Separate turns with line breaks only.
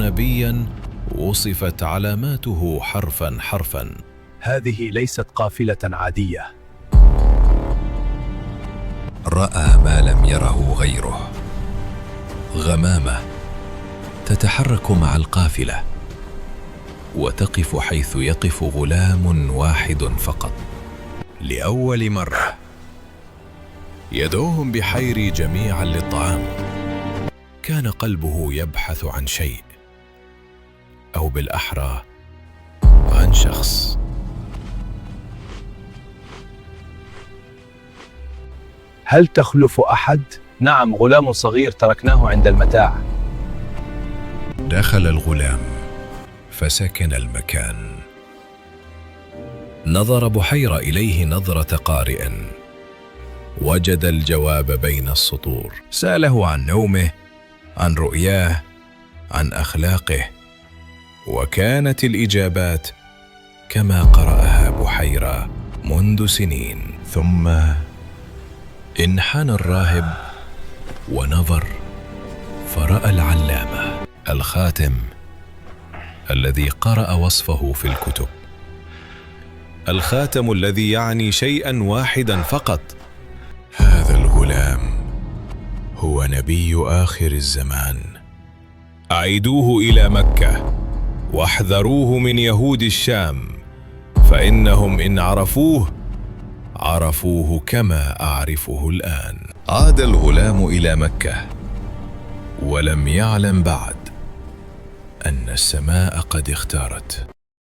نبيا وصفت علاماته حرفا حرفا.
هذه ليست قافلة عادية.
رأى ما لم يره غيره، غمامة تتحرك مع القافلة وتقف حيث يقف غلام واحد فقط لأول مرة.
يدعوهم بحير جميعا للطعام. كان قلبه يبحث عن شيء، أو بالأحرى عن شخص.
هل تخلف أحد؟ نعم، غلام صغير تركناه عند المتاع.
دخل الغلام فسكن المكان.
نظر بحيرة إليه نظرة قارئ، وجد الجواب بين السطور.
سأله عن نومه، عن رؤياه، عن أخلاقه،
وكانت الإجابات كما قرأها بحيرة منذ سنين.
ثم انحنى الراهب ونظر فرأى العلامة،
الخاتم الذي قرأ وصفه في الكتب، الخاتم الذي يعني شيئا واحدا فقط:
هذا الغلام هو نبي آخر الزمان.
أعيدوه إلى مكة واحذروه من يهود الشام، فإنهم إن عرفوه كما أعرفه الآن.
عاد الغلام إلى مكة، ولم يعلم بعد أن السماء قد اختارت.